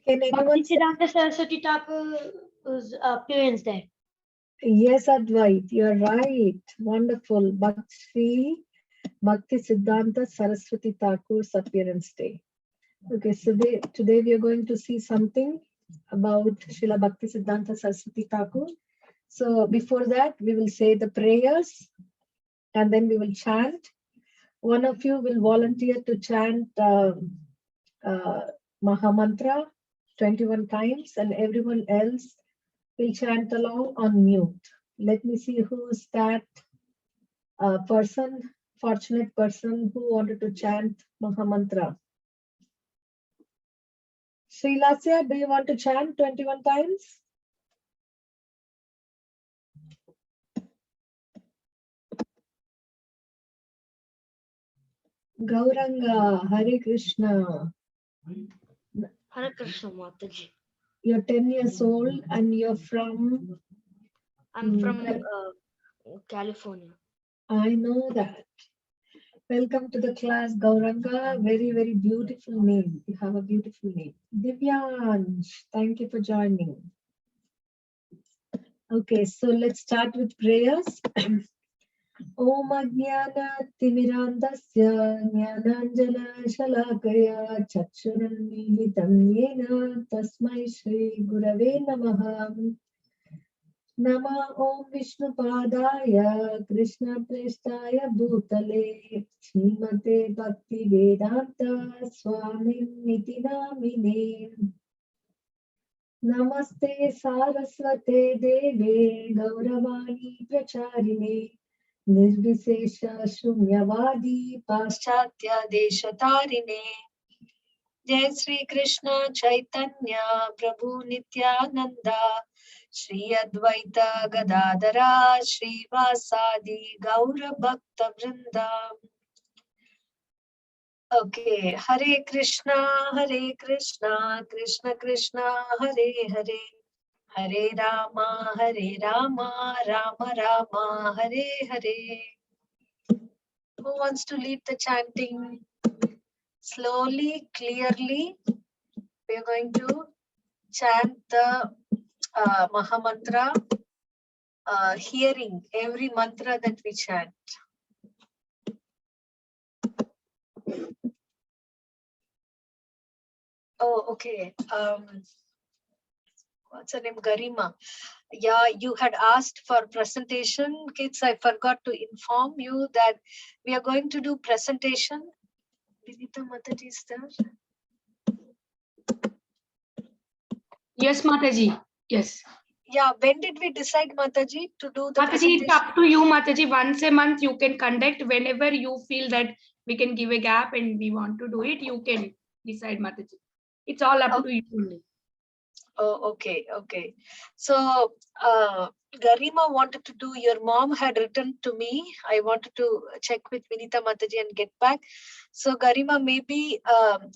Can anyone say? Siddhantha Saraswati Thakur's appearance there. Yes, Advait, you're right. Wonderful. Bhakti Siddhantha Saraswati Thakur's appearance day. Okay, so today we are going to see something about Srila Bhakti Siddhanta Saraswati Thakur. So before that, we will say the prayers and then we will chant. One of you will volunteer to chant Mahamantra 21 times and everyone else will chant along on mute. Let me see who's that fortunate person who wanted to chant Mahamantra. Srilasya, do you want to chant 21 times? Gauranga, Hare Krishna. Hare Krishna, Mataji. You're 10 years old and you're from? I'm from California. I know that. Welcome to the class, Gauranga. Very, very beautiful name. You have a beautiful name. Divyansh, thank you for joining. Okay, so let's start with prayers. Om Ajnana Timirandasya Jnananjana Shalakaya Chakshurunmilitam Yena Tasmai Shri Gurave Namaha. Nama Om Vishnu Padaya Krishna Prestaya Bhutale Srimate Bhakti Vedanta Swami Niti Namine. Namaste Saraswate Deve Gauravani Pracharine Nirvisesha Shunyavadi Paschatya Deshatarine. Jai Sri Krishna Chaitanya Prabhu Nityananda Shri Advaita Gadadara Shri Vasadi Gaura Bhakta Vrinda. Okay, Hare Krishna, Krishna Krishna, Hare Hare, Hare Rama, Rama Rama, Hare Hare. Who wants to lead the chanting? Slowly, clearly, we are going to chant the Mahamantra, hearing every mantra that we chant. Oh, okay. What's her name? Garima. Yeah, you had asked for presentation. Kids, I forgot to inform you that we are going to do presentation. Vinita Mataji is there? Yes, Mataji. Yes. Yeah, when did we decide, Mataji, to do the Mataji, presentation? it's up to you, Mataji. Once a month you can conduct. Whenever you feel that we can give a gap and we want to do it, you can decide, Mataji. It's all up to you only. Oh, okay, okay. So, Garima wanted to do, your mom had written to me. I wanted to check with Vinita Mataji and get back. So, Garima, maybe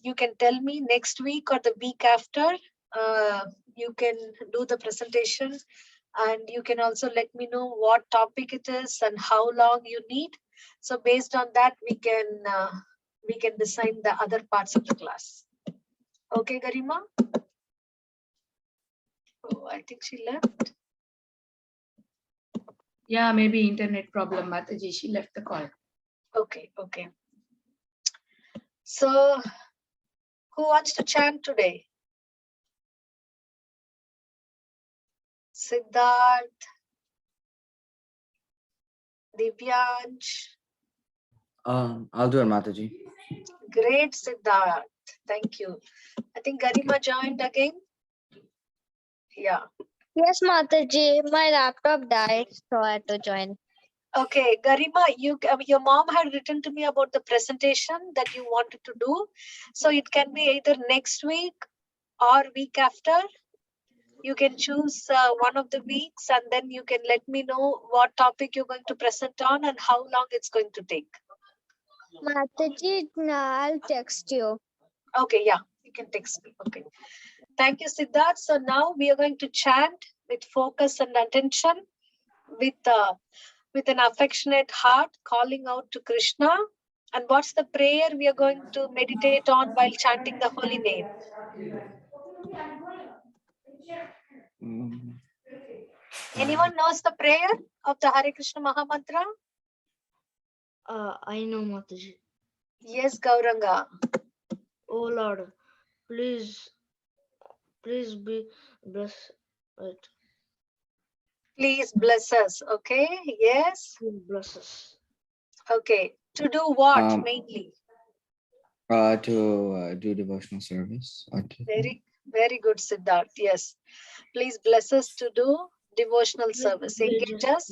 you can tell me next week or the week after, you can do the presentation, and you can also let me know what topic it is and how long you need. So, based on that, we can design the other parts of the class. Okay, Garima? Oh, I think she left. Yeah, maybe internet problem, Mataji. She left the call. Okay, okay. So, who wants to chant today? Siddharth, Divyansh. I'll do it, Mataji. Great, Siddharth. Thank you. I think Garima joined again. Yeah. Yes, Mataji, my laptop died, so I had to join. Okay, Garima, your mom had written to me about the presentation that you wanted to do. So it can be either next week or week after. You can choose one of the weeks, and then you can let me know what topic you're going to present on and how long it's going to take. Mataji, I'll text you. Okay, yeah, you can text me. Okay. Thank you, Siddharth. So now we are going to chant with focus and attention, with an affectionate heart, calling out to Krishna. And what's the prayer we are going to meditate on while chanting the holy name? Anyone knows the prayer of the Hare Krishna Mahamantra? I know, Mataji. Yes, Gauranga. Oh Lord, please be bless it. Please bless us. Okay. Yes. Please bless us. Okay. To do what Um, mainly? To do devotional service. Very good, Siddharth. Yes. Please bless us to do devotional service. Engage us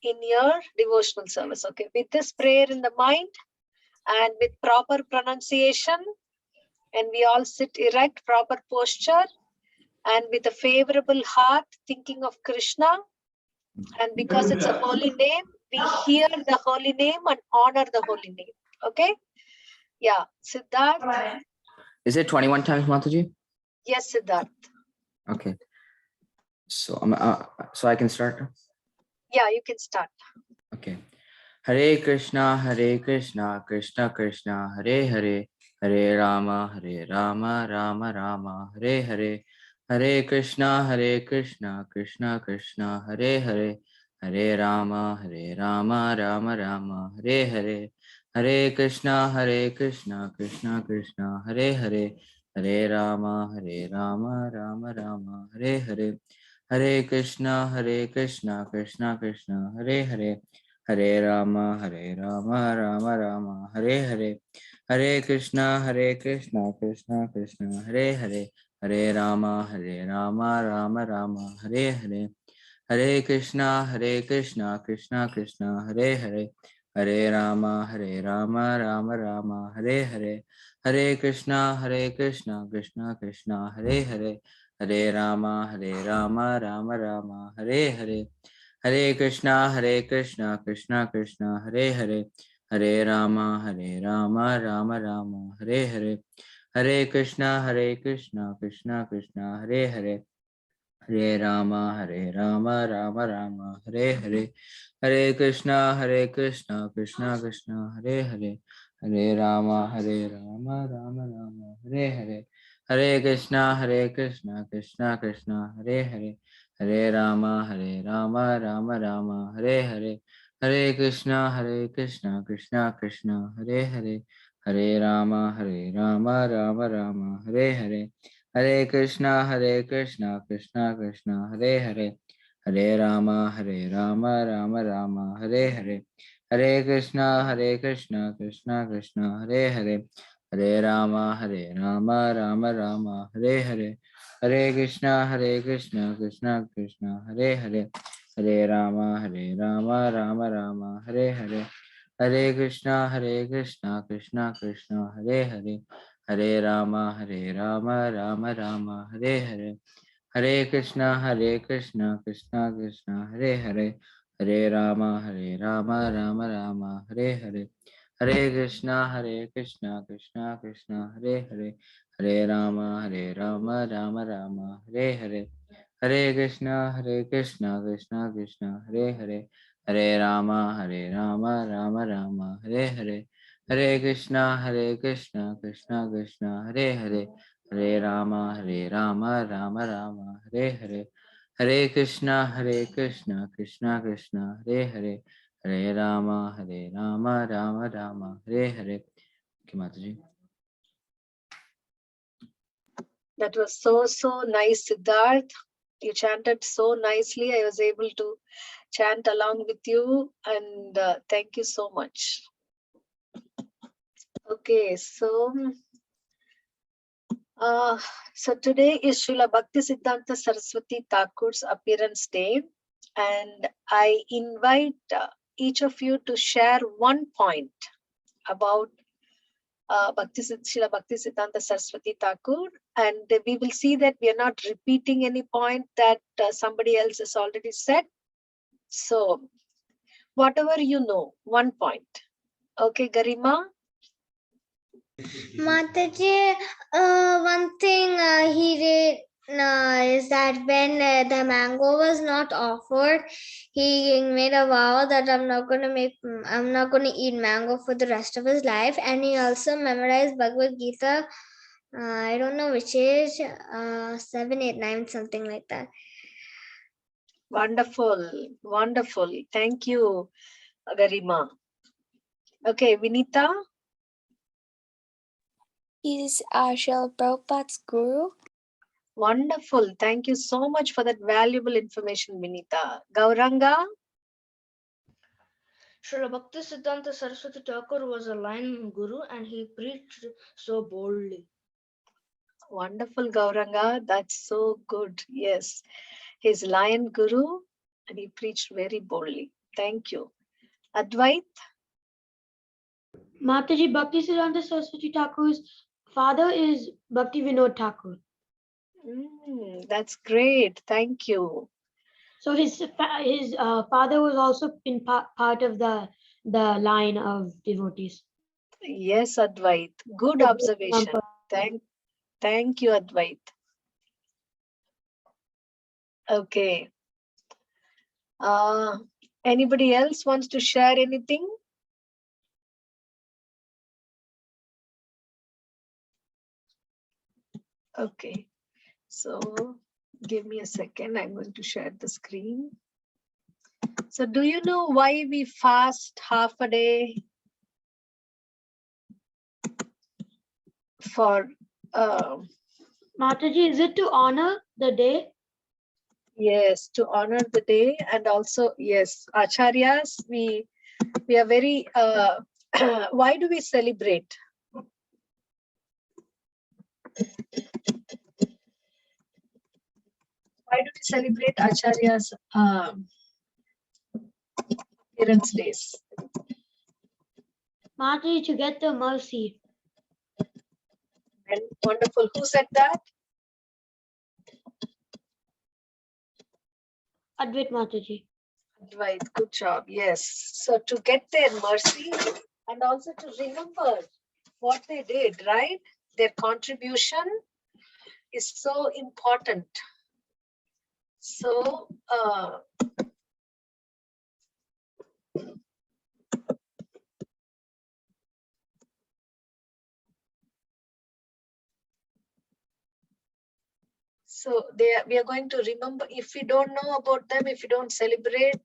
in your devotional service. Okay. With this prayer in the mind and with proper pronunciation, and we all sit erect, proper posture, and with a favorable heart, thinking of Krishna. And because it's a holy name, we hear the holy name and honor the holy name. Okay? Yeah. Siddharth? Is it 21 times, Mataji? Yes, Siddharth. Okay. So so I can start? Yeah, you can start. Okay. Hare Krishna, Krishna Krishna, Hare Hare, Hare Rama, Rama Rama, Hare Hare, Hare Krishna, Krishna Krishna, Hare Hare, Hare Rama, Rama Rama, Hare Hare, Hare Krishna, Krishna Krishna, Hare Hare, Hare Rama, Rama Rama, Hare Hare, Hare Krishna, Krishna Krishna, Hare Hare, Hare Rama, Rama Rama, Hare Hare, Hare Krishna, Krishna Krishna, Hare Hare, Hare Rama, Rama Rama, Hare Hare, Hare Krishna, Krishna Hare Hare, Hare Rama, Rama Rama, Hare Hare, Hare Krishna, Krishna Hare Hare, Hare Rama, Rama Rama, Hare Hare, Hare Krishna, Krishna Hare Hare, Hare Rama, Rama Rama, Hare Hare, Hare Krishna, Krishna Hare Hare, Hare Rama, Rama Rama, Hare Hare, Hare Krishna, Krishna Hare Hare, Hare Rama, Rama Rama, Hare Hare, Hare Krishna, Krishna Hare Hare, Hare Rama, Rama Rama, Hare Hare, Hare Krishna, Krishna Hare Hare, Hare Rama, Rama Rama, Hare Hare, Hare Krishna, Krishna Hare Hare, Hare Rama, Rama Rama, Hare Hare, Hare Krishna, Krishna Hare Hare, Hare Rama, Rama Rama, Hare Hare, Hare Krishna, Krishna Hare Hare, Hare Rama, Rama Rama, Hare Hare, Hare Krishna, Krishna Hare Hare, Hare Rama, Rama Rama, Hare Hare, Hare Krishna, Krishna Hare Hare, Hare Rama, Rama Rama, Hare Hare, Hare Krishna, Krishna Hare Hare, Hare Rama, Rama Rama, Hare Hare, Hare Krishna, Krishna Hare Hare, Hare Rama, Rama Rama, Hare Hare, Hare Krishna, Krishna Hare Hare, Hare Rama, Rama Rama, Hare Hare, Hare Krishna, Krishna Hare Hare, Hare Rama, Rama Rama, Hare Hare. Okay, Mataji. That was so nice, Siddharth. You chanted so nicely. I was able to chant along with you, and thank you so much. Okay, so today is Srila Bhakti Siddhantha Saraswati Thakur's appearance day, and I invite each of you to share one point about Srila Bhakti Siddhanta Saraswati Thakur, and we will see that we are not repeating any point that somebody else has already said. So, whatever you know, one point. Okay, Garima? Mataji, one thing he did is that when the mango was not offered, he made a vow that I'm not going to eat mango for the rest of his life. And he also memorized Bhagavad Gita I don't know which age. 7, 8, 9, something like that. Wonderful, wonderful. Thank you, Garima. Okay, Vinita. Is Srila Prabhupada's guru. Wonderful. Thank you so much for that valuable information, Vinita. Gauranga. Srila Bhakti Siddhantha Saraswati Thakur was a lion guru and he preached so boldly. Wonderful, Gauranga. That's so good. Yes. He's Lion Guru and he preached very boldly. Thank you. Advait. Mataji, Bhakti Siddhanta Saraswati Thakur's father is Bhakti Vinod Thakur. That's great. Thank you. So his father was also in part of the line of devotees. Yes, Advait. Good observation. Thank you, Advait. Okay. Anybody else wants to share anything? Okay. So give me a second. I'm going to share the screen. So do you know why we fast half a day? For Mataji, is it to honor the day? yes, to honor the day, and also yes, acharyas, we are very why do we celebrate? Why do we celebrate acharyas parents' days? Mataji, to get the mercy. And wonderful. Who said that? Advait Mataji. Right, good job. Yes. So to get their mercy and also to remember what they did, right? Their contribution is so important. So we are going to remember. If we don't know about them, if we don't celebrate,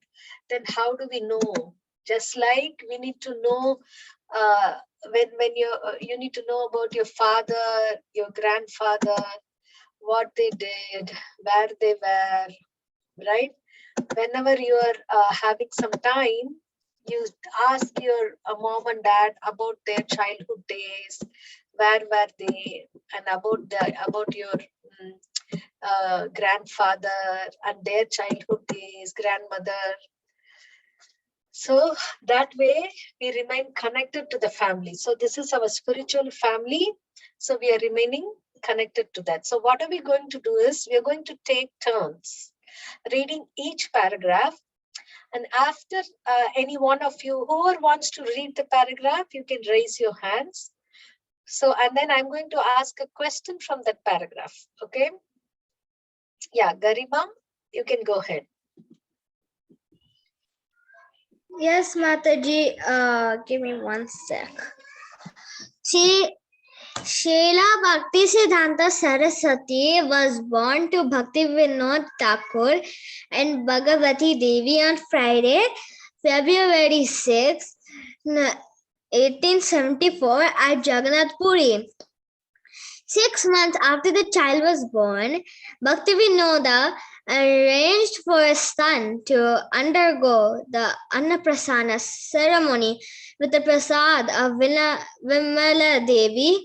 then how do we know? Just like we need to know when you need to know about your father, your grandfather, what they did, where they were, right? Whenever you are having some time, you ask your mom and dad about their childhood days, where were they, and about your grandfather and their childhood days, grandmother. So that way we remain connected to the family. So this is our spiritual family. So we are remaining connected to that. So what are we going to do is we are going to take turns reading each paragraph. And after any one of you, whoever wants to read the paragraph, you can raise your hands. So, and then I'm going to ask a question from that paragraph. Okay. Yeah, Garima, you can go ahead. Yes, Mataji. Give me one sec. Srila Bhakti Siddhanta Saraswati was born to Bhakti Vinod Thakur and Bhagavati Devi on Friday, February 6, 1874 at Jagannath Puri. 6 months after the child was born, Bhakti Vinoda arranged for his son to undergo the Annaprasana ceremony with the prasad of Vimala Devi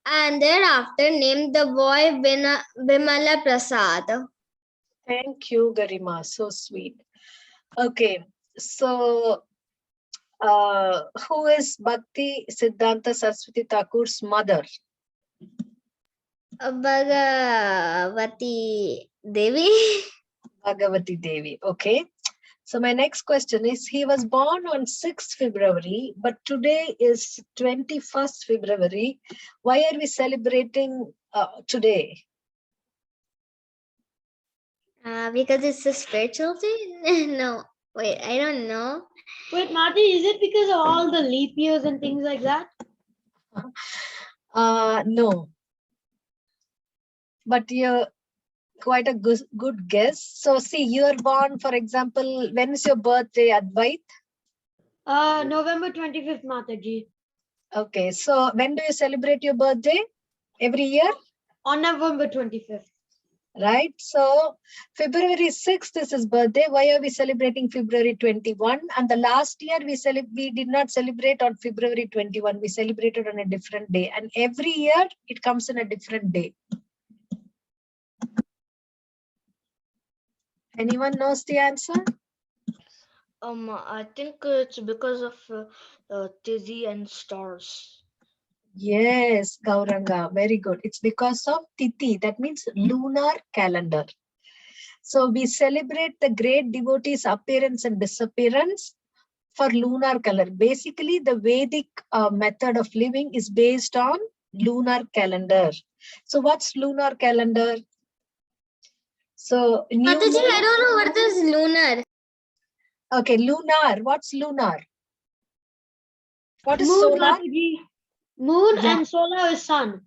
and thereafter named the boy Vimala Prasad. Thank you, Garima. So sweet. Okay, so who is Bhakti Siddhanta Saraswati Thakur's mother? Bhagavati Devi. Bhagavati Devi. Okay. So my next question is, he was born on 6th February, but today is 21st February. Why are we celebrating today? Because it's a spiritual thing? No, wait, I don't know. Wait, Mati, is it because of all the leap years and things like that? No. but you're quite a good guess. So see, you're born, for example, when is your birthday, Advait? November 25th, Mataji. Okay, so when do you celebrate your birthday? Every year? On November 25th. Right? So February 6th is his birthday. Why are we celebrating February 21? And the last year we did not celebrate on February 21. We celebrated on a different day. And every year it comes in a different day. Anyone knows the answer? I think it's because of Tithi and stars. Yes, Gauranga, very good. It's because of Tithi, that means lunar calendar. So we celebrate the great devotees' appearance and disappearance for lunar calendar. Basically, the Vedic method of living is based on lunar calendar. So what's lunar calendar? So Mataji, I don't know what is lunar. Okay, lunar. What's lunar? What is Moon, solar? Mataji. Moon Yeah. and solar is sun.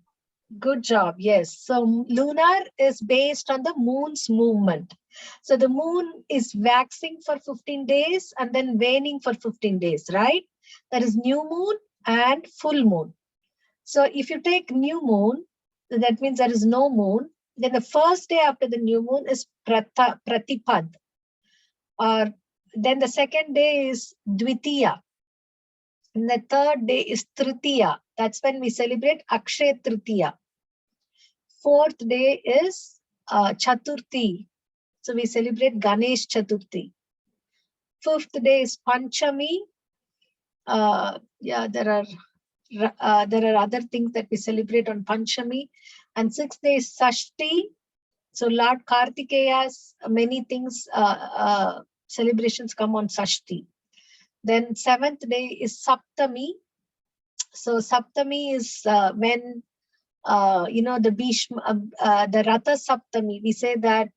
Good job. Yes. So lunar is based on the moon's movement. So the moon is waxing for 15 days and then waning for 15 days, right? There is new moon and full moon. So if you take new moon, that means there is no moon. Then the first day after the new moon is Pratipad. Or then the second day is Dvitiya. And the third day is Tritiya. That's when we celebrate Akshay Tritiya. Fourth day is Chaturthi. So we celebrate Ganesh Chaturthi. Fifth day is Panchami. There are other things that we celebrate on Panchami. And sixth day is Sashti. So Lord Kartikeya's many things, celebrations come on Sashti. Then seventh day is Saptami. So Saptami is when the Bhishma, the Ratha Saptami, we say that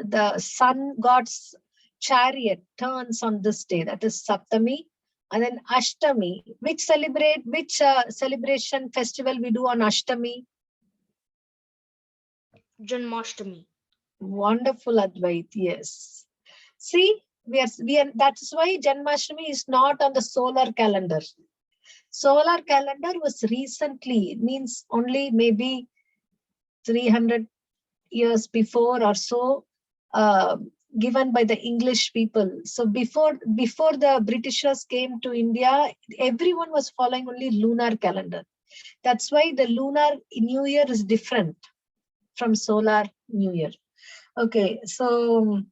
the sun god's chariot turns on this day. That is Saptami. And then Ashtami, which celebration festival we do on Ashtami? Janmashtami. Wonderful, Advait. Yes. See, that's why Janmashtami is not on the solar calendar. Solar calendar was recently, it means only maybe 300 years before or so, given by the English people. So before the Britishers came to India, everyone was following only lunar calendar. That's why the lunar New Year is different from solar New Year. Okay, so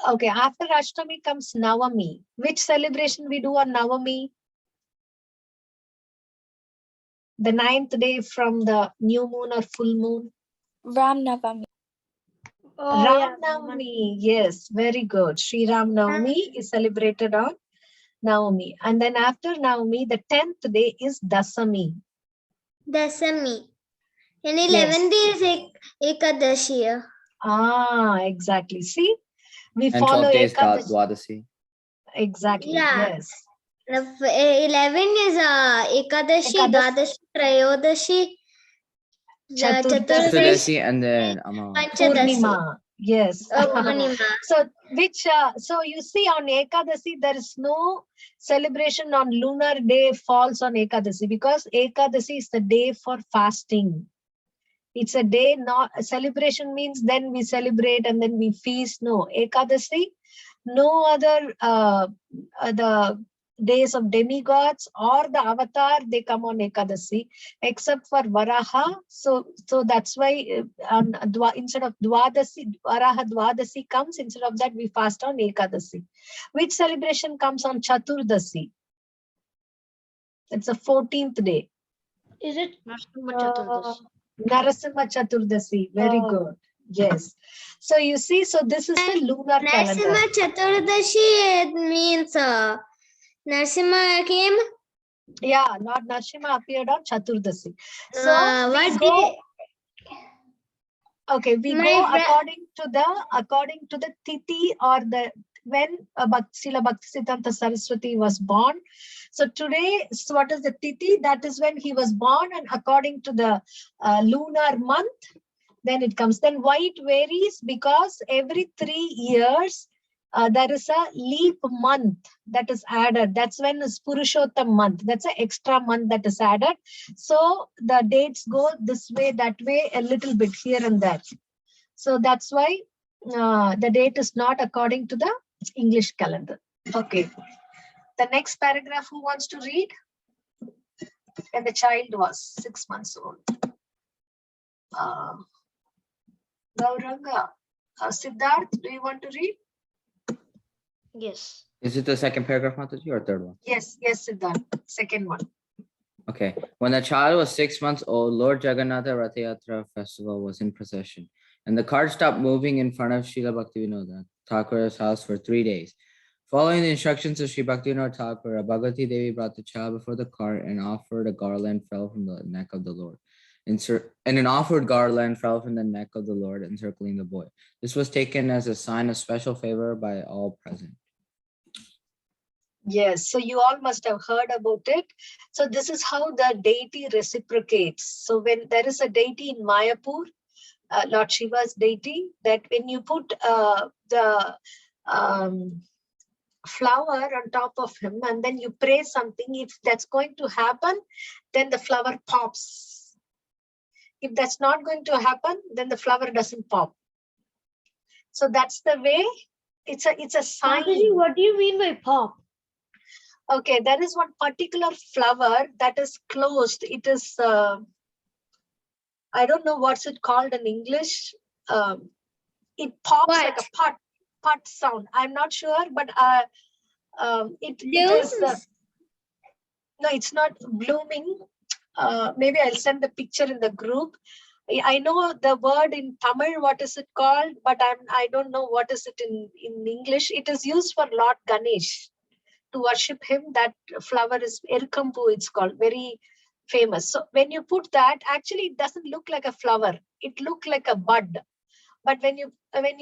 after Ashtami comes Navami. Which celebration we do on Navami? The 9th day from the new moon or full moon? Ram Navami. Oh, Ram Navami, yes, very good. Sri Ram Navami is celebrated on Navami. And then after Navami, the 10th day is Dasami. Dasami. And 11 days Ekadashi. Exactly. See, we And follow 12 days Ekadashi. Dwadasi. Exactly, Yeah. yes. 11 is Ekadashi, Dwadashi, Trayodashi, Chaturdashi and then Panchadashi. Purnima. Yes. Purnima. So you see on Ekadasi, there is no celebration on lunar day falls on Ekadasi because Ekadasi is the day for fasting. It's a day, not a celebration means then we celebrate and then we feast. No, Ekadasi, no other the days of demigods or the avatar, they come on Ekadasi, except for Varaha. So that's why instead of Dwadasi, Varaha Dwadasi comes. Instead of that, we fast on Ekadasi. Which celebration comes on Chaturdasi? It's the 14th day. Is it? Narasimha Chaturdasi. Very good. Yes. So you see, so this is the lunar calendar. Narasimha Chaturdashi, it means Narasimha came. Yeah, Lord Narasimha appeared on Chaturdasi. So What day? Okay, we go according to the tithi or the when Srila Bhakti Siddhantha Saraswati was born. So today, so what is the tithi? That is when he was born, and according to the lunar month, Then it comes. Then why it varies? Because every 3 years, there is a leap month that is added. That's when is Purushottam month. That's an extra month that is added. So the dates go this way, that way, a little bit here and there. So that's why the date is not according to the English calendar. Okay. The next paragraph, who wants to read? When the child was 6 months old. Gauranga, Siddharth, do you want to read? Yes. Is it the second paragraph, Mataji, or third one? Yes, Siddharth. Second one. Okay. When the child was 6 months old, Lord Jagannatha Ratha Yatra festival was in procession, and the cart stopped moving in front of Srila Bhaktivinoda Thakur's house for 3 days. Following the instructions of Sri Bhaktivinoda Thakur, Bhagavati Devi brought the child before the cart and offered a garland fell from the neck of the Lord. And an offered garland fell from the neck of the Lord, encircling the boy. This was taken as a sign of special favor by all present. Yes, so you all must have heard about it. So this is how the deity reciprocates. So when there is a deity in Mayapur, Lord Shiva's deity, that when you put the flower on top of him and then you pray something, if that's going to happen, then the flower pops. If that's not going to happen, then the flower doesn't pop. So that's the way. It's a sign. Mataji, what do you mean by pop? Okay, there is one particular flower that is closed. It is, I don't know what's it called in English. It pops like a pot sound. I'm not sure, but it is, no, it's not blooming. Maybe I'll send the picture in the group. I know the word in Tamil, what is it called, but I don't know what is it in English. It is used for Lord Ganesh. To worship him, that flower is Erkampu, it's called, very famous. So when you put that, actually it doesn't look like a flower. It looks like a bud. But when you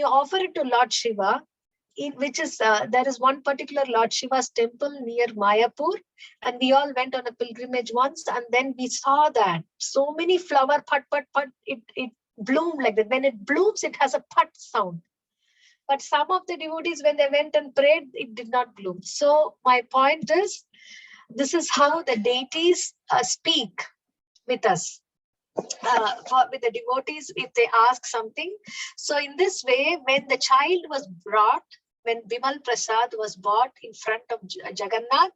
offer it to Lord Shiva, there is one particular Lord Shiva's temple near Mayapur, and we all went on a pilgrimage once, and then we saw that so many flower put, it bloomed like that. When it blooms, it has a put sound. But some of the devotees, when they went and prayed, it did not bloom. So my point is, this is how the deities speak with us, with the devotees, if they ask something. So in this way, when the child was brought, when Bimal Prasad was brought in front of Jagannath,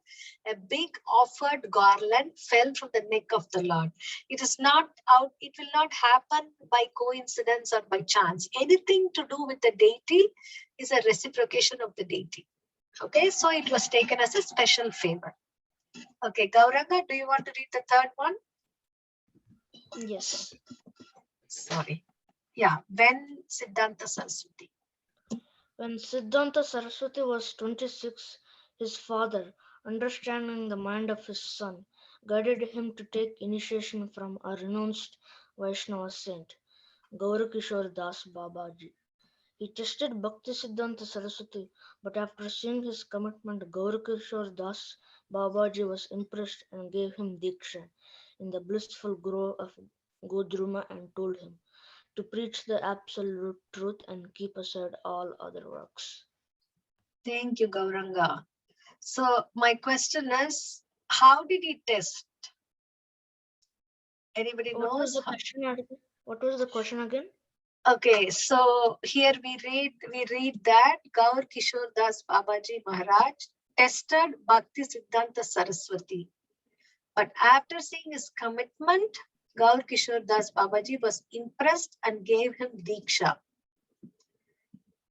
a big offered garland fell from the neck of the Lord. It is not out, it will not happen by coincidence or by chance. Anything to do with the deity is a reciprocation of the deity. Okay, so it was taken as a special favor. Okay, Gauranga, do you want to read the third one? Yes. Sorry. Yeah, when Siddhantha Saraswati. When Siddhantha Saraswati was 26, his father, understanding the mind of his son, guided him to take initiation from a renounced Vaishnava saint, Gaurakishore Das Babaji. He tested Bhakti Siddhanta Saraswati, but after seeing his commitment, Gaurakishore Das Babaji was impressed and gave him Diksha in the blissful grove of Godruma and told him to preach the absolute truth and keep aside all other works. Thank you, Gauranga. So my question is, how did he test? Anybody knows? What was the question again? Okay, so here we read that Gaur Kishore Das Babaji Maharaj tested Bhakti Siddhanta Saraswati. But after seeing his commitment, Gaur Kishore Das Babaji was impressed and gave him Diksha.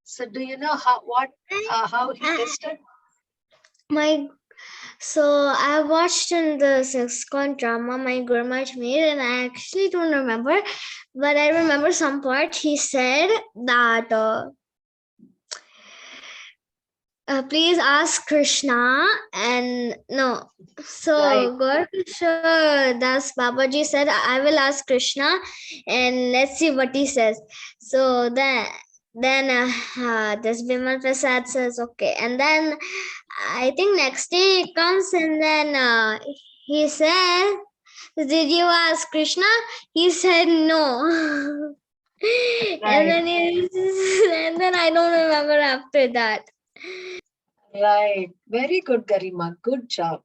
So do you know how he tested? So I watched in the six-con drama my grandma made, and I actually don't remember, but I remember some part. He said that please ask Krishna, and no. So Right. Gaur Das Babaji said, I will ask Krishna, and let's see what he says. So then this Bimal Prasad says okay, and then I think next day he comes, and then he said, did you ask Krishna? He said no. And then and then I don't remember after that. Right. Very good, Garima. Good job.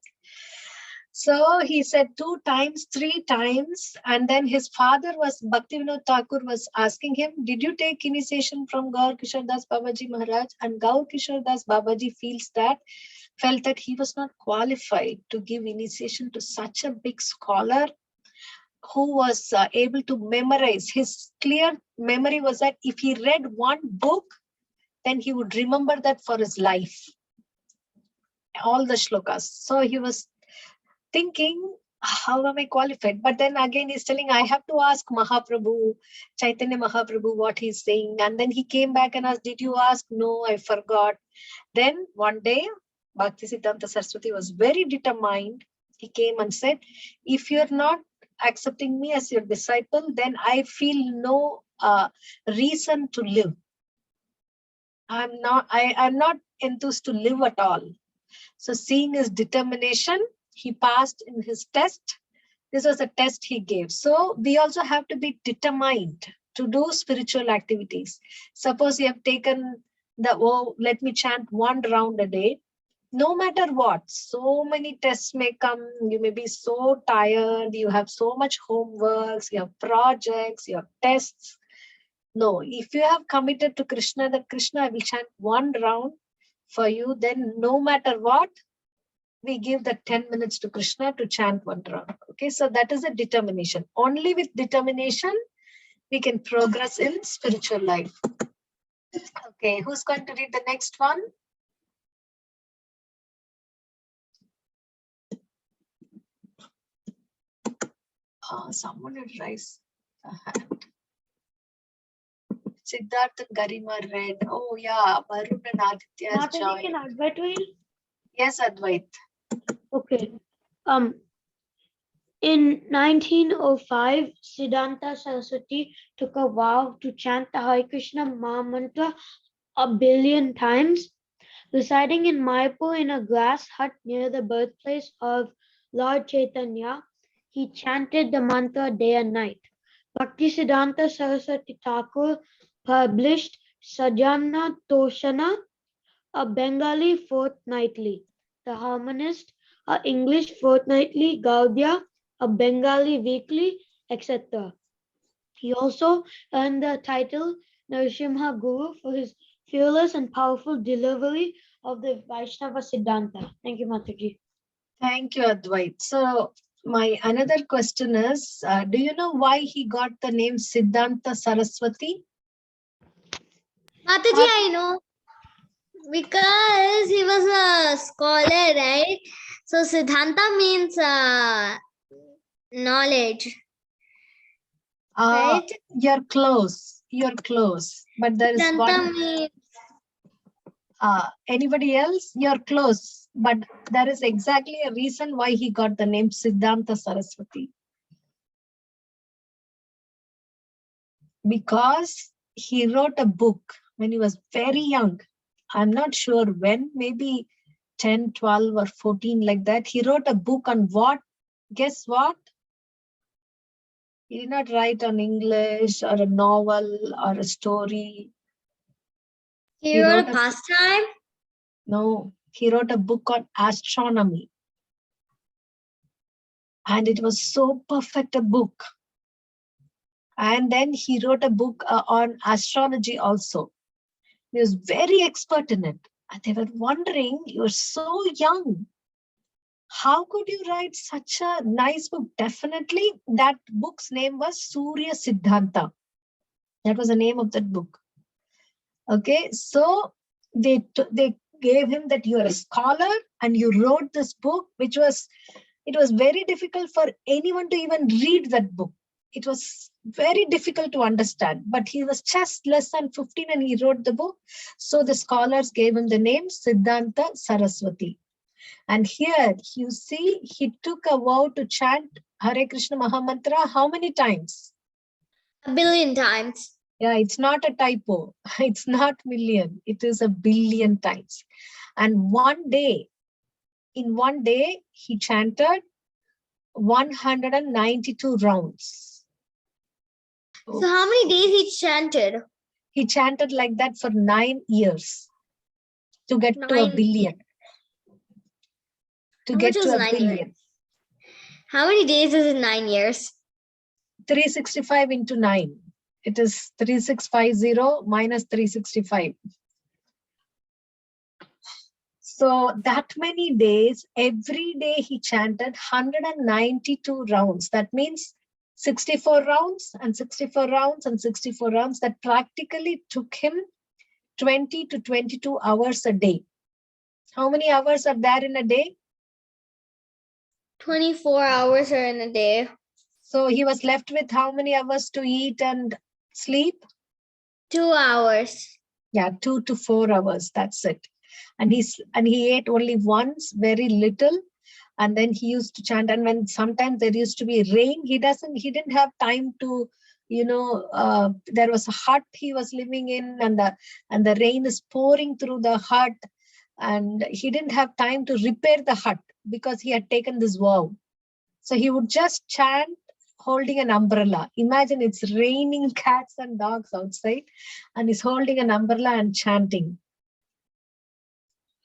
So he said 2 times, 3 times, and then his father was Bhaktivinoda Thakur was asking him, "Did you take initiation from Gaur Kishore Das Babaji Maharaj?" And Gaur Kishore Das Babaji felt that he was not qualified to give initiation to such a big scholar who was able to memorize. His clear memory was that if he read one book, then he would remember that for his life, all the shlokas. So he was thinking, how am I qualified? But then again, he's telling, I have to ask Mahaprabhu, Chaitanya Mahaprabhu, what he's saying. And then he came back and asked, did you ask? No, I forgot. Then one day, Bhakti Siddhanta Saraswati was very determined. He came and said, if you're not accepting me as your disciple, then I feel no reason to live. I'm not enthused to live at all. So seeing his determination, he passed in his test. This was a test he gave. So we also have to be determined to do spiritual activities. Suppose you have taken let me chant 1 round a day. No matter what, so many tests may come. You may be so tired. You have so much homeworks. You have projects. You have tests. No, if you have committed to Krishna, that Krishna, I will chant 1 round for you, then no matter what, we give the 10 minutes to Krishna to chant 1 round. Okay, so that is a determination. Only with determination, we can progress in spiritual life. Okay, who's going to read the next one? Someone will raise a hand. Siddhartha and Garima read. Oh yeah, Varun and Aditya has joined. Can Advait read? Yes, Advait. Okay. In 1905, Siddhanta Saraswati took a vow to chant the Hare Krishna Maha Mantra 1 billion times. Residing in Mayapur in a glass hut near the birthplace of Lord Chaitanya, he chanted the mantra day and night. Bhakti Siddhanta Saraswati Thakur published Sajjana Toshana, a Bengali fortnightly, The Harmonist, a English fortnightly, Gaudiya, a Bengali weekly, etc. He also earned the title Narasimha Guru for his fearless and powerful delivery of the Vaishnava Siddhanta. Thank you, Mataji. Thank you, Advait. So my another question is, do you know why he got the name Siddhanta Saraswati? Mataji, I know. Because he was a scholar, right? So Siddhanta means knowledge. Right? You're close. You're close. But there is Siddhanta one. means Anybody else? You're close. But there is exactly a reason why he got the name Siddhanta Saraswati. Because he wrote a book when he was very young. I'm not sure when, maybe 10, 12 or 14 like that. He wrote a book on what? Guess what? He did not write on English or a novel or a story. he wrote a pastime. No, he wrote a book on astronomy. And it was so perfect a book. And then he wrote a book on astrology also. He was very expert in it. And they were wondering, you're so young. How could you write such a nice book? Definitely, that book's name was Surya Siddhanta. That was the name of that book. Okay, so they gave him that you're a scholar and you wrote this book, it was very difficult for anyone to even read that book. It was very difficult to understand, but he was just less than 15 and he wrote the book. So the scholars gave him the name Siddhanta Saraswati. And here you see, he took a vow to chant Hare Krishna Mahamantra how many times? 1 billion times. Yeah, it's not a typo. It's not million. It is 1 billion times. And in one day, he chanted 192 rounds. So how many days he chanted? He chanted like that for 9 years to get to a 9. billion. To How get much to was a 9 billion. years? How many days is it 9 years? 365 into 9. It is 3650 minus 365. So that many days, every day he chanted 192 rounds. That means 64 rounds and 64 rounds and 64 rounds. That practically took him 20 to 22 hours a day. How many hours are there in a day? 24 hours are in a day. So he was left with how many hours to eat and sleep? 2 hours. Yeah, 2 to 4 hours. That's it. And he ate only once, very little. And then he used to chant. And when sometimes there used to be rain, he didn't have time to, there was a hut he was living in, and the rain is pouring through the hut. And he didn't have time to repair the hut because he had taken this vow. So he would just chant holding an umbrella. Imagine it's raining cats and dogs outside, and he's holding an umbrella and chanting.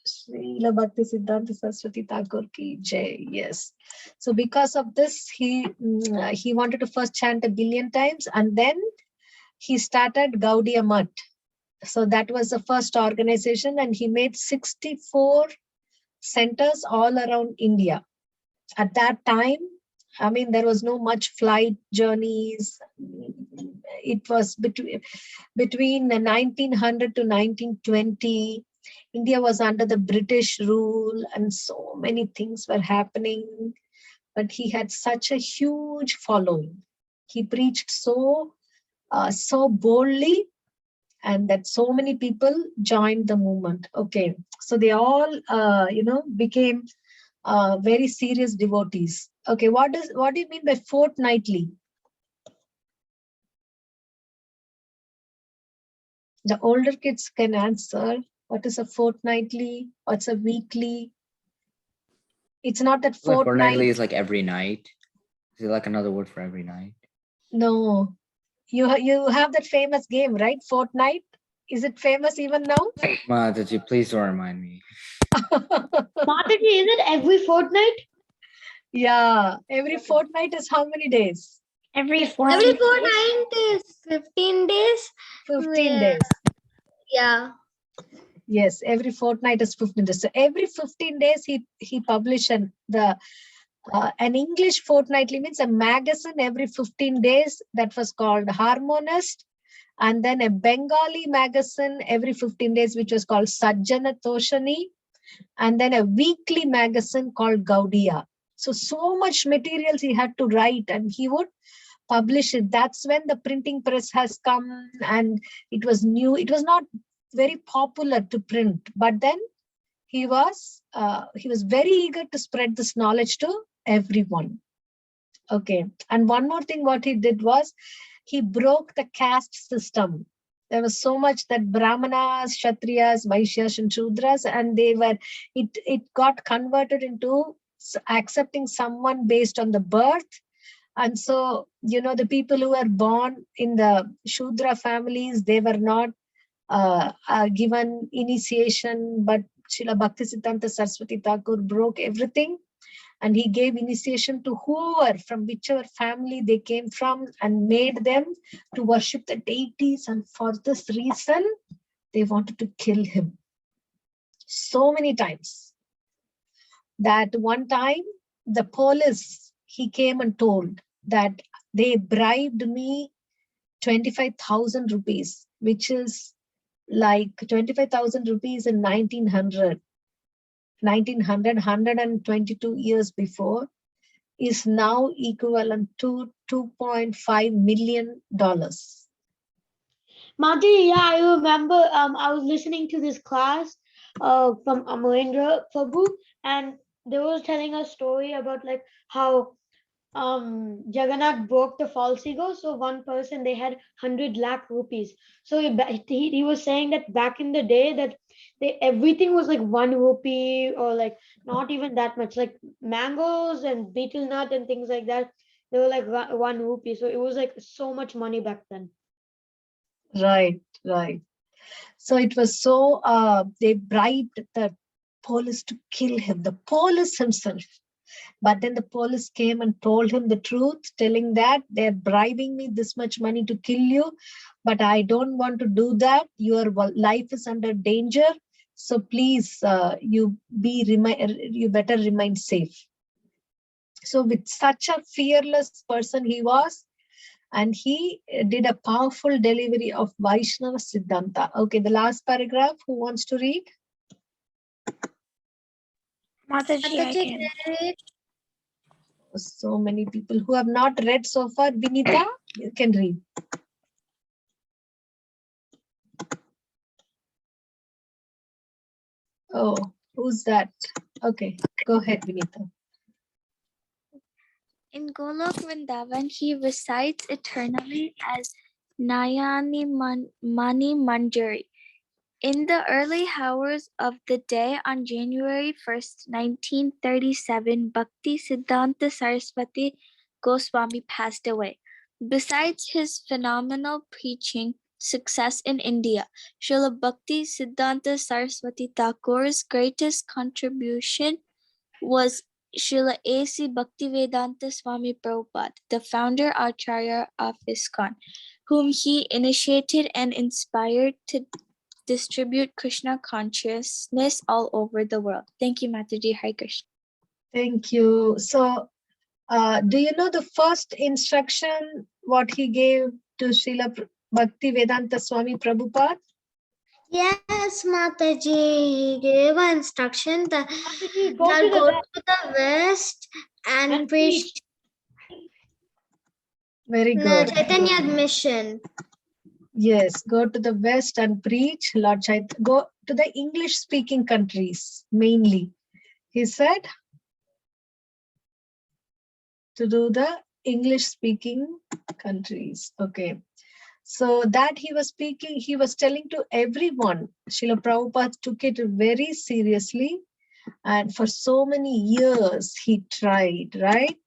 Srila Bhakti Siddhantha Saraswati Thakur ki jai. Yes. So because of this, he wanted to first chant 1 billion times, and then he started Gaudiya Math. So that was the first organization, and he made 64 centers all around India. At that time, I mean, there was no much flight journeys. It was between 1900 to 1920. India was under the British rule, and so many things were happening. But he had such a huge following. He preached so boldly, and that so many people joined the movement. Okay, so they all, became very serious devotees. Okay, what do you mean by fortnightly? The older kids can answer. What is a fortnightly? What's a weekly? It's not that Fortnightly is like every night. Is it like another word for every night? No, you have that famous game, right? Fortnite. Is it famous even now? Mataji, please don't remind me. Mataji, is it every fortnight? Yeah, every fortnight is how many days? Every Every fortnight. fortnight is 15 days. 15 days. Yeah. Yes, every fortnight is 15 days. So every 15 days he published an English fortnightly, means a magazine every 15 days that was called Harmonist, and then a Bengali magazine every 15 days which was called Sajjana Toshani, and then a weekly magazine called Gaudiya. So much materials he had to write, and he would publish it. That's when the printing press has come, and it was new. It was not very popular to print, but then he was very eager to spread this knowledge to everyone. Okay, and one more thing what he did was he broke the caste system. There was so much that Brahmanas, Kshatriyas, Vaishyas and Shudras, and it got converted into accepting someone based on the birth. And so, the people who were born in the Shudra families, they were not given initiation, but Srila Bhakti Siddhanta Saraswati Thakur broke everything, and he gave initiation to whoever, from whichever family they came from, and made them to worship the deities. And for this reason, they wanted to kill him so many times that one time the police, he came and told that they bribed me 25,000 rupees, which is like 25,000 rupees in 1900, 122 years before, is now equivalent to $2.5 million. Mataji, yeah, I remember I was listening to this class from Amarendra Prabhu, and they were telling a story about like how Jagannath broke the false ego. So one person, they had 100 lakh rupees. So he was saying that back in the day that everything was like 1 rupee, or like not even that much, like mangoes and betel nut and things like that. They were like one rupee. So it was like so much money back then. Right, right. So it was so, they bribed the police to kill him, the police himself. But then the police came and told him the truth, telling that they're bribing me this much money to kill you, but I don't want to do that. Your life is under danger. So please, you better remain safe. So with such a fearless person he was, and he did a powerful delivery of Vaishnava Siddhanta. Okay, the last paragraph, who wants to read? Mataji, I can. So many people who have not read so far. Vinita, you can read. Oh, who's that? Okay, go ahead, Vinita. In Golok Vrindavan, he resides eternally as Nayani Mani Manjari. In the early hours of the day on January 1st, 1937, Bhakti Siddhantha Saraswati Goswami passed away. Besides his phenomenal preaching success in India, Srila Bhakti Siddhanta Saraswati Thakur's greatest contribution was Srila A.C. Bhaktivedanta Swami Prabhupada, the founder Acharya of ISKCON, whom he initiated and inspired to distribute Krishna consciousness all over the world. Thank you, Mataji. Hare Krishna. Thank you. So, do you know the first instruction, what he gave to Srila Bhaktivedanta Swami Prabhupada? Yes, Mataji, he gave an instruction that Mataji, go go to to the west and and preach Very the good. Chaitanya mission. Yes, go to the west and preach Lord Chaitanya. Go to the English-speaking countries, mainly. He said to do the English-speaking countries. Okay. So that he was speaking, he was telling to everyone. Srila Prabhupada took it very seriously. And for so many years, he tried, right?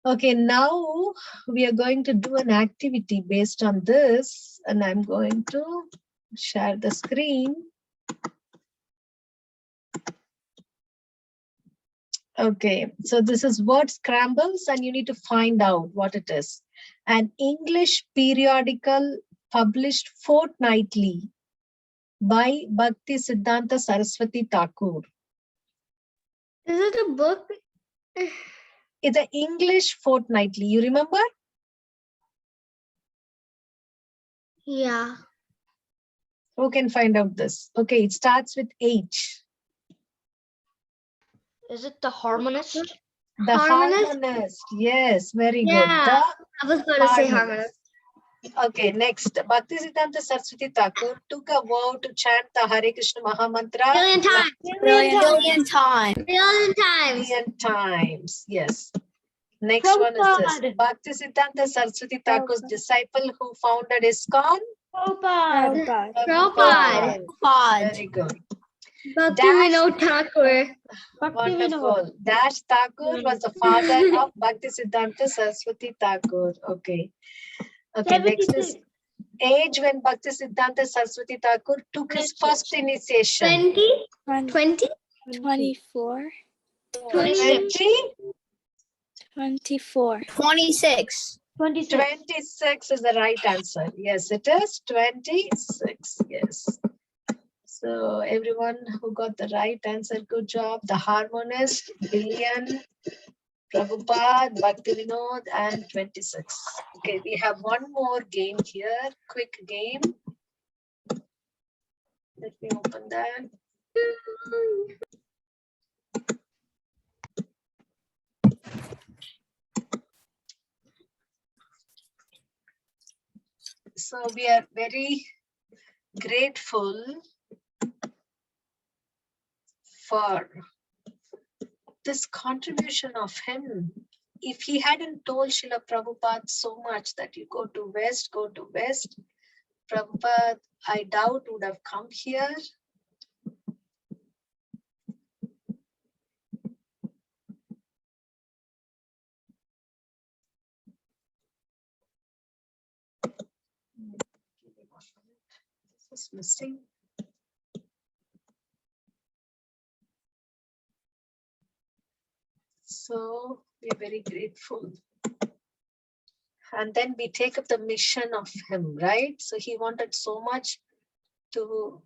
Okay, now we are going to do an activity based on this. And I'm going to share the screen. Okay, so this is word scrambles and you need to find out what it is. An English periodical published fortnightly by Bhakti Siddhanta Saraswati Thakur. Is it a book? It's an English fortnightly. You remember? Yeah. Who can find out this? Okay, it starts with H. Is it the harmonist? The harmonist. Yes, very good. Yeah, The I was going to say harmonist. harmonist. Okay, next. Bhakti Siddhanta Saraswati Thakur took a vow to chant the Hare Krishna Mahamantra Billion times. Billion times. Billion times. million times. Yes. Next one is this. Prabhupada. Bhakti Siddhanta Saraswati Thakur's Prabhupada. disciple who founded ISKCON. Prabhupada. Prabhupada. Very good. Bhakti Dash. Vinod Thakur. Bhakti Vinod. Wonderful. Dash Thakur was the father of Bhakti Siddhanta Saraswati Thakur. Okay. Okay, next is 76. age when Bhakti Siddhanta Saraswati Thakur took his first initiation. 20? 20? 24. 20? 24. 26. 26. 26 is the right answer. Yes, it is 26. Yes. So everyone who got the right answer, good job. The harmonist, billion, Prabhupada, Bhakti Vinod, and 26. Okay, we have one more game here. Quick game. Let me open that. So we are very grateful for this contribution of him. If he hadn't told Srila Prabhupada so much that you go to West, Prabhupada, I doubt would have come here. It's missing. So we're very grateful. And then we take up the mission of him, right? So he wanted so much to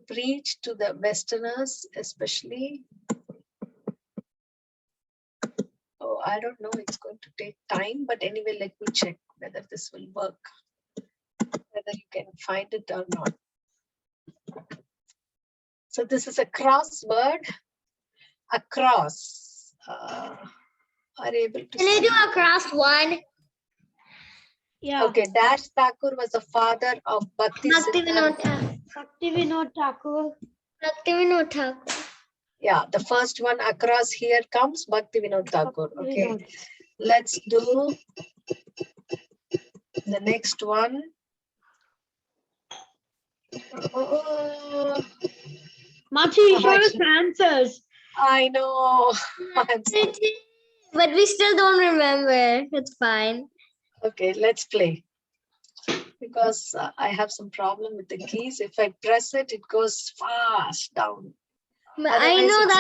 preach to the Westerners, especially. Oh, I don't know, it's going to take time, but anyway, let me check whether this will work, whether you can find it or not. So this is a crossword. Across. Are able to Can I see? do across one? Yeah. Okay, Dash Thakur was the father of Bhakti Bhakti Siddhanta. Vinod Thakur. Bhakti Vinod Thakur. Bhakti Vinod Thakur. Yeah, the first one across here comes Bhakti Vinod Thakur. Bhakti Okay, Vinod. let's do the next one. Oh, Machi, you showed us actually, answers. I know. I'm sorry. But we still don't remember. It's fine. Okay, let's play. Because I have some problem with the keys. If I press it, it goes fast down. I Otherwise, know it's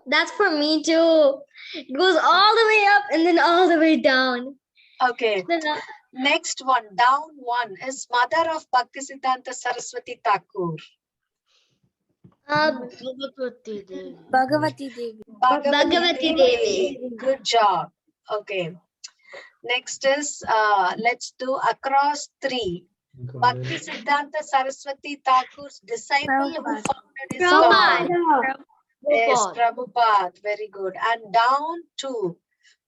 that's for me too. It goes all the way up and then all the way down. Okay. Next one, down one, is mother of Bhakti Siddhanta Saraswati Thakur. Bhagavati Devi. Bhagavati Devi. Bhagavati Devi. Good job. Okay. Next is, let's do across three. Bhakti Siddhanta Saraswati Thakur's disciple who Prabhupada. founded his Prabhupada. God. Yes, Prabhupada. Very good. And down two.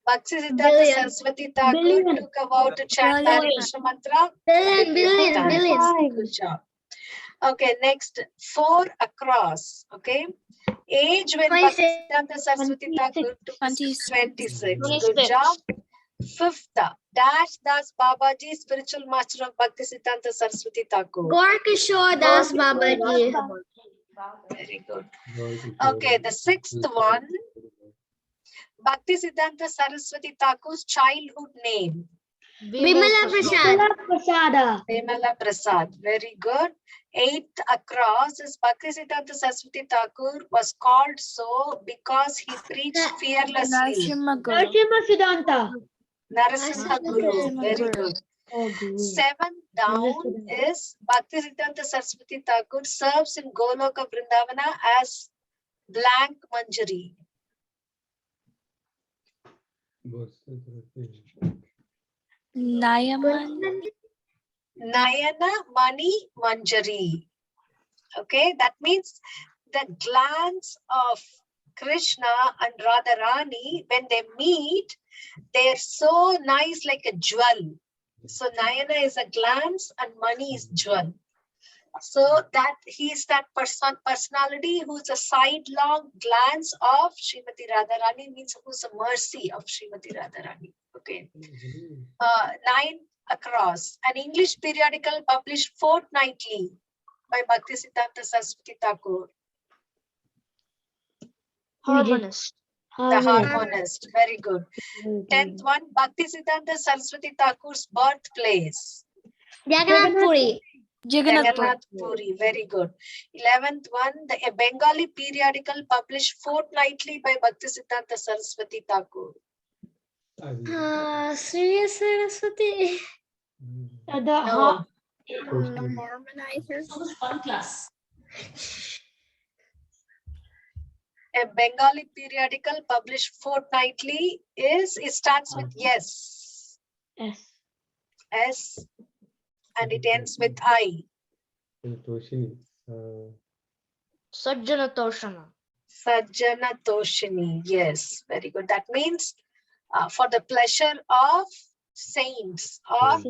Bhakti Siddhanta Billion. Saraswati Thakur Billion. took a vow to chant Billion. Hare Krishna mantra. Billion. Good job. Okay, next, 4 across. Okay. Age when 26. Bhakti Siddhanta Saraswati Thakur took 26. 26. 26. Good job. 5th, Dash Das Babaji, spiritual master of Bhakti Siddhanta Saraswati Thakur. Gorkishore Das Babaji. Very good. Okay, the 6th one, Bhakti Siddhanta Saraswati Thakur's childhood name. Vimala Prasad. Prasada. Vimala Prasad. Very good. 8th across is Bhakti Siddhanta Saraswati Thakur was called so because he preached fearlessly. Narasimha Guru. Narasimha Siddhanta. Narasimha Guru. Very good. Oh, Guru. 7th down is Bhakti Siddhanta Saraswati Thakur serves in Goloka Vrindavana as blank Manjari. Nayaman. Nayana Mani Manjari. Okay, that means the glance of Krishna and Radharani, when they meet, they're so nice like a jewel. So Nayana is a glance and Mani is jewel. So that he is that personality who's a sidelong glance of Srimati Radharani, means who's a mercy of Srimati Radharani. Okay. 9 across. An English periodical published fortnightly by Bhakti Siddhanta Saraswati Thakur. Harmonist. The Harmonist. Very good. 10th one, Bhakti Siddhanta Saraswati Thakur's birthplace. Jagannath Puri. Jagannath. Jagannath Puri. Very good. 11th one, a Bengali periodical published fortnightly by Bhakti Siddhanta Saraswati Thakur. Sri Saraswati. No. Mormonizers. A Bengali periodical published fortnightly is, it starts with yes. Yes. S, and it ends with I. Sajjana Toshana. Sajjana Toshini. Yes, very good. That means for the pleasure of saints, or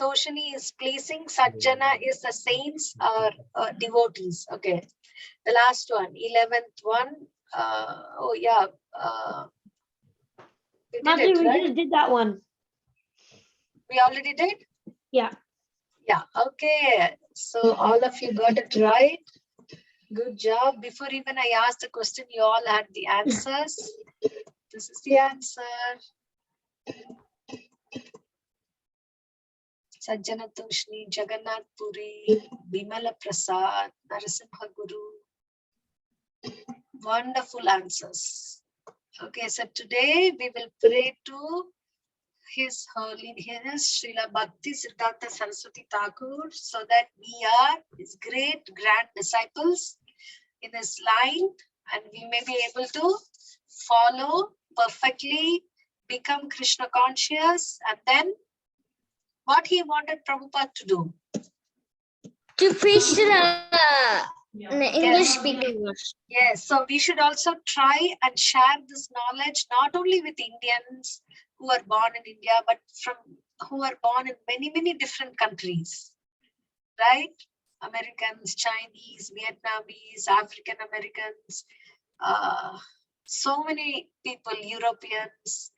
Toshini is pleasing, Sajjana is the saints or devotees. Okay. The last one, 11th one. Oh yeah. We did Machi, it, we right? just did that one. We already did? Yeah. Yeah, okay. So all of you got it right. Good job. Before even I asked the question, you all had the answers. This is the answer. Sajjana Toshni, Jagannath Puri, Bimala Prasad, Narasimha Guru. Wonderful answers. Okay, so today we will pray to His Holy Highness Srila Bhakti Siddhantha Saraswati Thakur, so that we are his great grand disciples in his line, and we may be able to follow perfectly, become Krishna conscious, and then what he wanted Prabhupada to do. To preach to the English speakers. Yes, so we should also try and share this knowledge not only with Indians who are born in India, but from who are born in many, many different countries, right? Americans, Chinese, Vietnamese, African Americans, so many people, Europeans.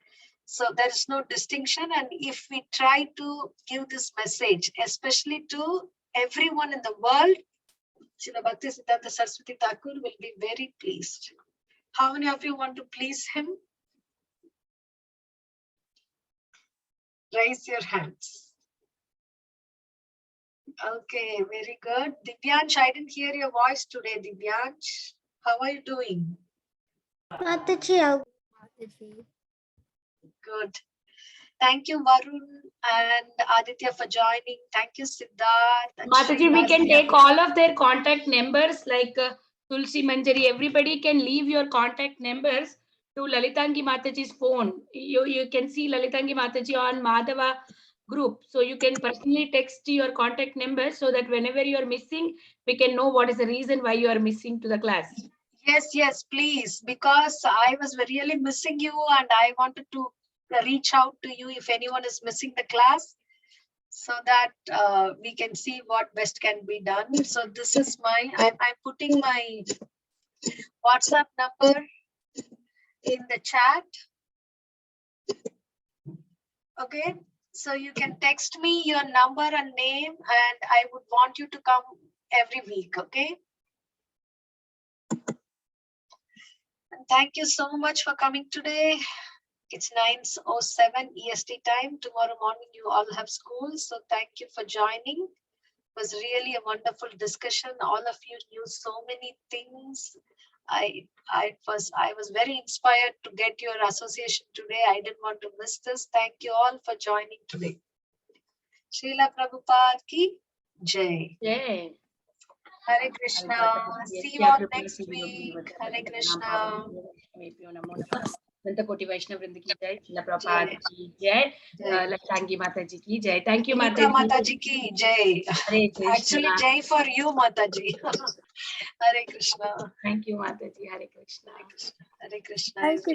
So there is no distinction. And if we try to give this message, especially to everyone in the world, Srila Bhakti Siddhanta Saraswati Thakur will be very pleased. How many of you want to please him? Raise your hands. Okay, very good. Divyansh, I didn't hear your voice today, Divyansh. How are you doing? Mataji, Good. Thank you, Varun and Aditya for joining. Thank you, Siddharth. and Mataji, we can Srivastava. take all of their contact numbers like Tulsi Manjari. Everybody can leave your contact numbers to Lalitangi Mataji's phone. You can see Lalitangi Mataji on Madhava group. So you can personally text your contact number so that whenever you are missing, we can know what is the reason why you are missing to the class. Yes, please, because I was really missing you and I wanted to reach out to you if anyone is missing the class, so that we can see what best can be done. So this is I'm putting my WhatsApp number in the chat. Okay, so you can text me your number and name, and I would want you to come every week. Okay. And thank you so much for coming today. It's 9:07 EST time. Tomorrow morning you all have school. So thank you for joining. It was really a wonderful discussion. All of you knew so many things. I was very inspired to get your association today. I didn't want to miss this. Thank you all for joining today. Srila Prabhupada ki Jai. Yeah. Hare Krishna. See you all next week. Hare Krishna. Koti Vaishnav Vrinda ki jai, Srila Prabhupada ki jai, Lalitangi Mataji ki jai. Thank you, Vinita Mataji. Mataji ki Jai. Hare Krishna. Actually, Jai for you, Mataji. Hare Krishna. Thank you, Mataji. Hare Krishna. Hare Krishna. Hare Krishna.